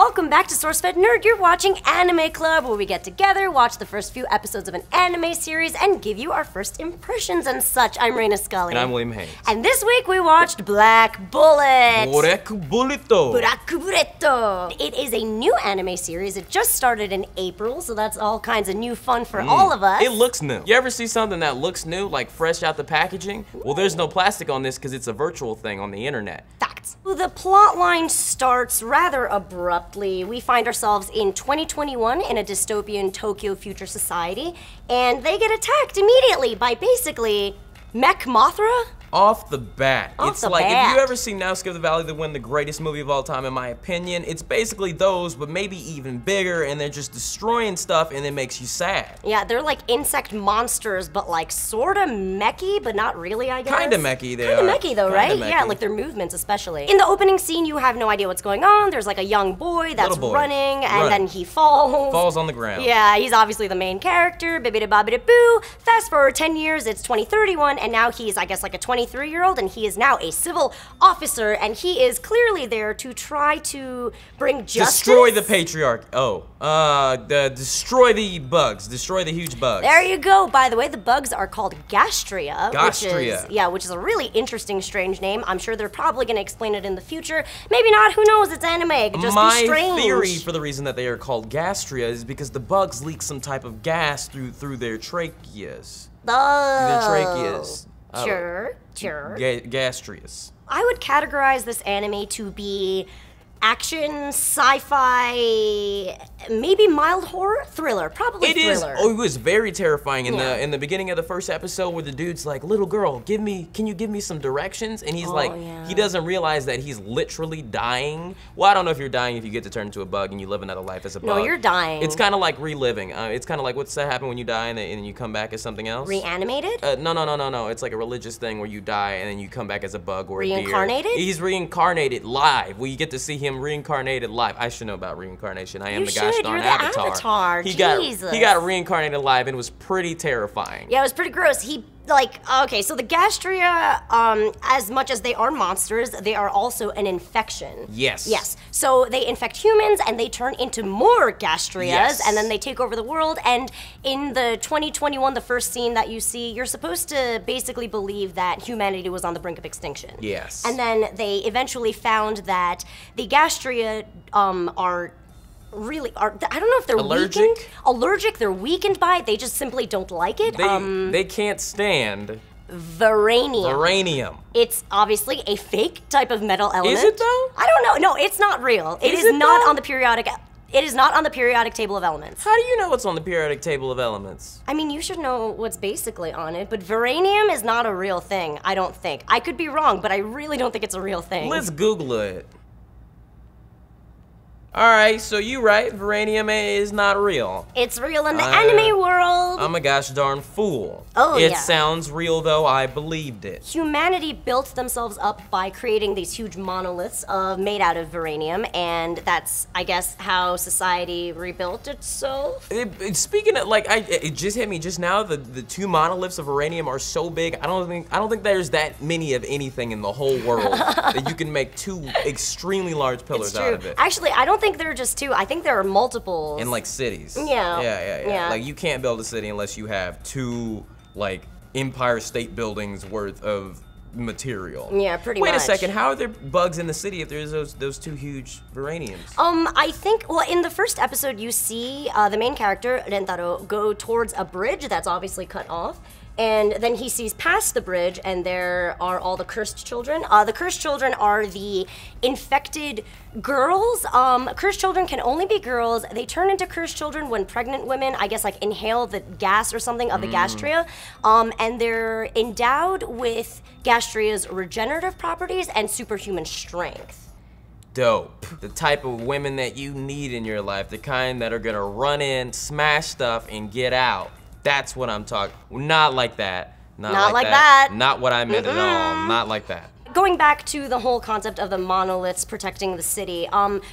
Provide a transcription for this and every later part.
welcome back to SourceFedNERD. You're watching Anime Club, where we get together, watch the first few episodes of an anime series, and give you our first impressions and such. I'm Reina Scully. And I'm William Haynes. And this week we watched Black Bullet. Burakubuleto. It is a new anime series. It just started in April, so that's all kinds of new fun for all of us. It looks new. You ever see something that looks new, like fresh out the packaging? Well, there's no plastic on this because it's a virtual thing on the internet. Facts. The plot line starts rather abruptly. We find ourselves in 2021 in a dystopian Tokyo future society, and they get attacked immediately by basically Mech Mothra? Off the bat. It's like, bat. if you ever seen Now Skip the Valley to Win, the greatest movie of all time, in my opinion, it's basically those, but maybe even bigger, and they're just destroying stuff, and it makes you sad. Yeah, they're like insect monsters, but like sorta mechy, but not really, I guess. Kinda mechy, they Kinda are. mechy though, right? Kinda Yeah, mechy. like their movements especially. In the opening scene, you have no idea what's going on. There's like a young boy that's running, and then he falls. Falls on the ground. Yeah, he's obviously the main character, bibbidi-bobbidi-boo. Fast forward 10 years, it's 2031, and now he's, I guess, like a 23-year-old, and he is now a civil officer, and he is clearly there to try to bring justice. Destroy the patriarch. Destroy the bugs. Destroy the huge bugs. There you go. By the way, the bugs are called Gastria. Gastria. Which is a really interesting, strange name. I'm sure they're probably going to explain it in the future. Maybe not. Who knows? It's anime. It could just be strange. My theory for the reason that they are called Gastria is because the bugs leak some type of gas through their tracheas. Oh. Their tracheas. Sure. Gastrius. I would categorize this anime to be action, sci-fi, maybe mild horror, thriller, probably thriller. It was very terrifying in the beginning of the first episode where the dude's like, "Little girl, can you give me some directions?" And he's he doesn't realize that he's literally dying. Well, I don't know if you're dying if you get to turn into a bug and you live another life as a bug. No, you're dying. It's kind of like reliving. It's kind of like what's that happen when you die and then you come back as something else? Reanimated? No. It's like a religious thing where you die and then you come back as a bug or a deer. Reincarnated? He's reincarnated live. Well, you get to see him reincarnated live. I should know about reincarnation. I am the gosh darn Avatar. He got reincarnated live and it was pretty terrifying. Yeah, it was pretty gross. Okay, so the Gastria, as much as they are monsters, they are also an infection. Yes. Yes. So they infect humans and they turn into more Gastrias, and then they take over the world. And in the 2021, the first scene that you see, you're supposed to basically believe that humanity was on the brink of extinction. Yes. And then they eventually found that the Gastria are really I don't know if they're weakened. Allergic, they're weakened by it. They just simply don't like it. They can't stand Veranium. It's obviously a fake type of metal element. Is it though? I don't know. No, it's not real. It is not on the periodic table of elements. How do you know what's on the periodic table of elements? I mean, you should know what's basically on it, but Veranium is not a real thing, I don't think. I could be wrong, but I really don't think it's a real thing. Let's Google it. Alright, so you right, Veranium is not real. It's real in the anime world. I'm a gosh darn fool. Oh, It sounds real though, I believed it. Humanity built themselves up by creating these huge monoliths made out of Veranium, and that's, I guess, how society rebuilt itself. Speaking of, it just hit me just now, the two monoliths of Veranium are so big, I don't think there's that many of anything in the whole world that you can make two extremely large pillars out of it. Actually, I don't think there are just two. I think there are multiples. In like cities. Yeah. Like you can't build a city unless you have two like Empire State Buildings worth of material. Yeah, pretty much. Wait a second, how are there bugs in the city if there's those two huge Veraniums? I think, well, in the first episode you see the main character, Rentaro, go towards a bridge that's obviously cut off. And then he sees past the bridge, and there are all the cursed children. The cursed children are the infected girls. Cursed children can only be girls. They turn into cursed children when pregnant women, I guess, like inhale the gas or something of the Gastria. And they're endowed with Gastria's regenerative properties and superhuman strength. Dope. The type of women that you need in your life, the kind that are gonna run in, smash stuff, and get out. That's what I'm talking. Not like that. Not like that. Not what I meant at all. Not like that. Going back to the whole concept of the monoliths protecting the city,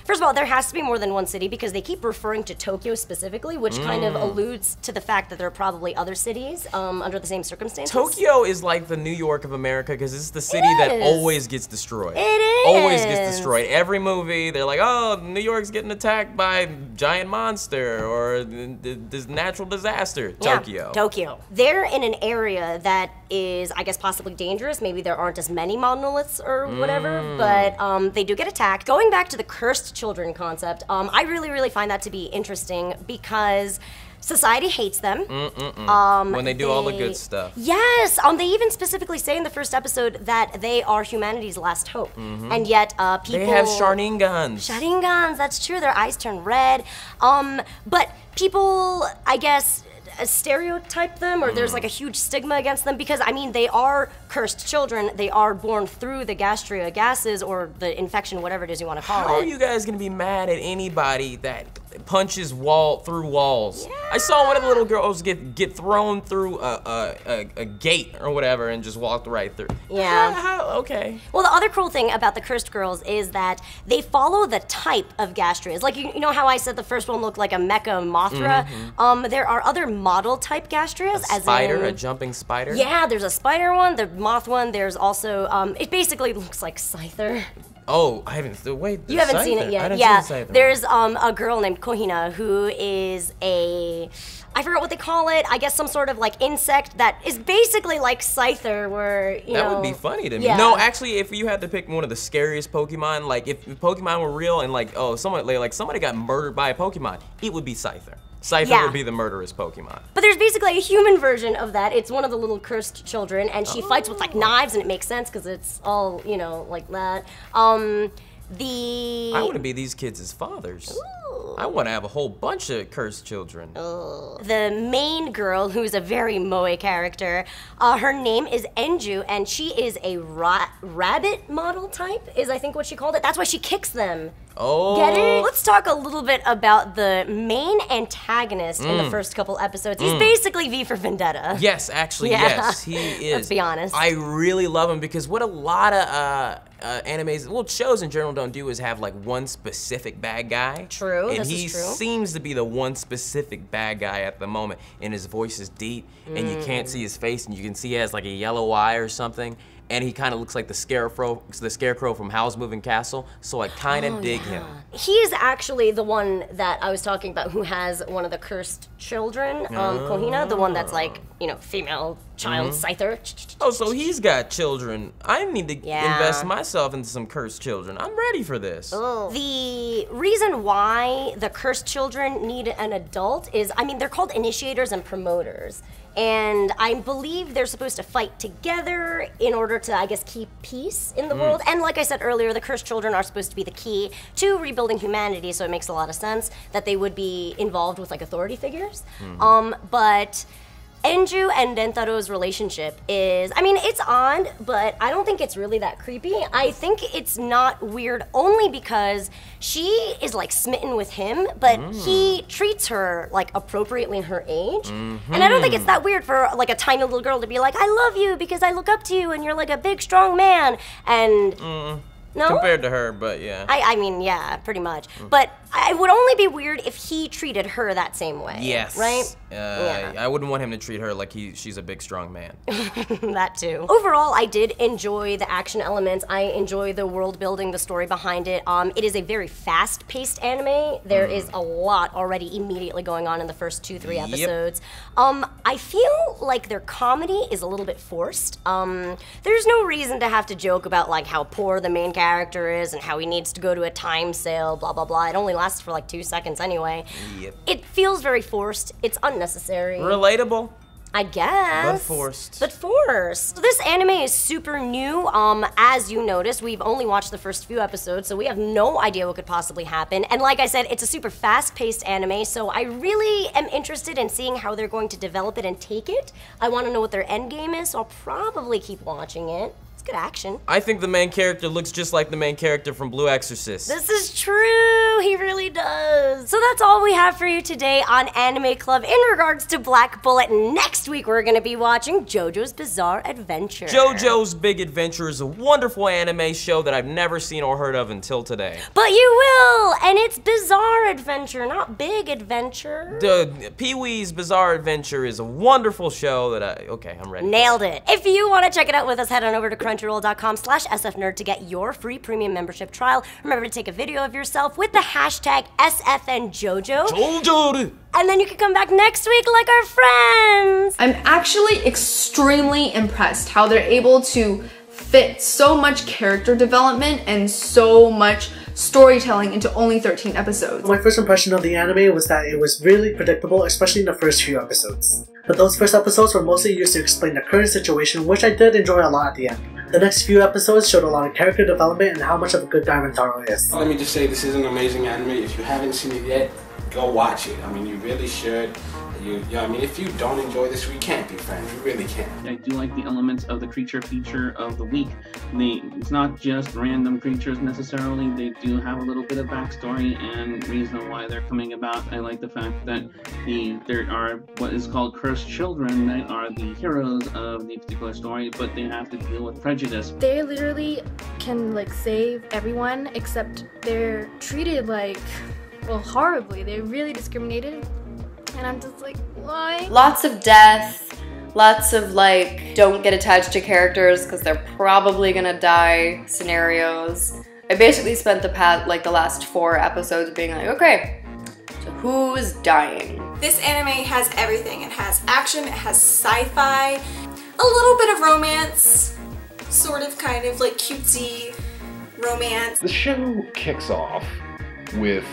first of all, there has to be more than one city because they keep referring to Tokyo specifically, which kind of alludes to the fact that there are probably other cities under the same circumstances. Tokyo is like the New York of America because it's the city that always gets destroyed. It is. Always gets destroyed. Every movie, they're like, oh, New York's getting attacked by a giant monster or this natural disaster. Yeah, Tokyo. They're in an area that is, I guess, possibly dangerous. Maybe there aren't as many monoliths or whatever, but they do get attacked. Going back to the cursed children concept, I really find that to be interesting because society hates them. When they do all the good stuff. Yes, they even specifically say in the first episode that they are humanity's last hope. And yet people... They have Sharingan. Sharingans, that's true. Their eyes turn red. But people, I guess, stereotype them, or there's like a huge stigma against them because, I mean, they are cursed children. They are born through the gastria gases or the infection, whatever it is you want to call it. How are you guys gonna be mad at anybody that punches through walls? Yeah. I saw one of the little girls get thrown through a gate or whatever and just walked right through. Yeah. Okay. Well, the other cool thing about the cursed girls is that they follow the type of gastrias. Like, you know how I said the first one looked like a mecha Mothra? There are other model type gastrias. A spider, a jumping spider? Yeah, there's a spider one, the moth one, there's also, it basically looks like Scyther. Oh, I haven't, wait. You haven't seen it yet. I didn't yeah, see the there's a girl named Kohina who is I forgot what they call it, I guess some sort of like insect that is basically like Scyther where, you know. That would be funny to me. Yeah. No, actually, if you had to pick one of the scariest Pokemon, like if Pokemon were real and like, oh, somebody got murdered by a Pokemon, it would be Scyther. Scyther would be the murderous Pokemon. But there's basically a human version of that. It's one of the little cursed children, and she fights with like knives, and it makes sense because it's all, you know, like that. I want to be these kids' fathers. Ooh. I want to have a whole bunch of cursed children. The main girl, who's a very moe character, her name is Enju, and she is a rabbit model type, is I think what she called it. That's why she kicks them. Oh. Get it? Let's talk a little bit about the main antagonist in the first couple episodes. He's basically V for Vendetta. Yes, actually, yes, he is. Let's be honest. I really love him because what a lot of animes, well, shows in general don't do is have like one specific bad guy. True, and this he is true. seems to be the one specific bad guy at the moment, and his voice is deep, and you can't see his face, and you can see he has like a yellow eye or something. And he kind of looks like the scarecrow from Howl's Moving Castle, so I kind of dig him. He is actually the one that I was talking about who has one of the cursed children, Kohina, the one that's like, you know, female child Scyther. Oh, so he's got children. I need to invest myself into some cursed children. I'm ready for this. The reason why the cursed children need an adult is, I mean, they're called initiators and promoters. And I believe they're supposed to fight together in order to, I guess, keep peace in the world. And like I said earlier, the cursed children are supposed to be the key to rebuilding humanity, so it makes a lot of sense that they would be involved with like authority figures. But Enju and Rentaro's relationship is, I mean, it's odd, but I don't think it's really that creepy. I think it's not weird only because she is like smitten with him, but he treats her like appropriately in her age. And I don't think it's that weird for like a tiny little girl to be like, I love you because I look up to you and you're like a big, strong man. And no? Compared to her, but yeah. I mean, yeah, pretty much. But it would only be weird if he treated her that same way. Yes. Right? I wouldn't want him to treat her like she's a big, strong man. That too. Overall, I did enjoy the action elements. I enjoy the world building, the story behind it. It is a very fast-paced anime. There is a lot already immediately going on in the first 2-3 episodes. I feel like their comedy is a little bit forced. There's no reason to have to joke about like how poor the main character is and how he needs to go to a time sale, blah, blah, blah. It only lasts for like 2 seconds anyway. It feels very forced. It's unnecessary. Relatable. I guess. But forced. But forced. So this anime is super new. As you noticed, we've only watched the first few episodes, so we have no idea what could possibly happen. And like I said, it's a super fast-paced anime, so I really am interested in seeing how they're going to develop it and take it. I want to know what their end game is, so I'll probably keep watching it. Good action. I think the main character looks just like the main character from Blue Exorcist. This is true. do, he really does. So that's all we have for you today on Anime Club in regards to Black Bullet. Next week we're gonna be watching JoJo's Bizarre Adventure. JoJo's Big Adventure is a wonderful anime show that I've never seen or heard of until today. But you will, and it's Bizarre Adventure, not Big Adventure. Pee-wee's Bizarre Adventure is a wonderful show that okay, I'm ready. Nailed it. If you want to check it out with us, head on over to crunchyroll.com/sfnerd to get your free premium membership trial. Remember to take a video of yourself with the hashtag SFNJojo. And then you can come back next week like our friends. I'm actually extremely impressed how they're able to fit so much character development and so much storytelling into only 13 episodes. My first impression of the anime was that it was really predictable, especially in the first few episodes. But those first episodes were mostly used to explain the current situation, which I did enjoy a lot at the end. The next few episodes showed a lot of character development and how much of a good guy Rentaro is. Let me just say, this is an amazing anime. If you haven't seen it yet, go watch it. I mean, you really should. I mean, if you don't enjoy this, we can't be friends. We really can't. I do like the elements of the creature feature of the week. It's not just random creatures necessarily. They do have a little bit of backstory and reason why they're coming about. I like the fact that there are what is called cursed children that are the heroes of the particular story, but they have to deal with prejudice. They literally can like save everyone, except they're treated like, well, horribly. They're really discriminated. And I'm just like, why? Lots of death, lots of like, don't get attached to characters because they're probably gonna die scenarios. I basically spent the last 4 episodes being like, okay, so who's dying? This anime has everything. It has action, it has sci-fi, a little bit of romance, sort of kind of like cutesy romance. The show kicks off with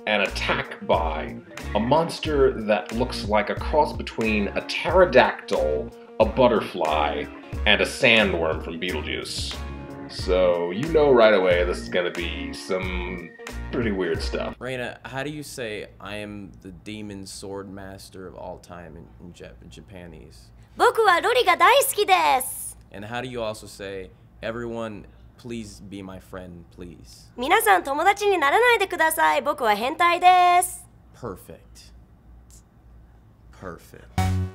an attack by a monster that looks like a cross between a pterodactyl, a butterfly, and a sandworm from Beetlejuice. So you know right away this is gonna be some pretty weird stuff. Reina, how do you say I am the demon sword master of all time in Japanese? 僕はロリが大好きです。 And how do you also say everyone please be my friend, please? 皆さん友達にならないでください。僕は変態です。 Perfect. Perfect.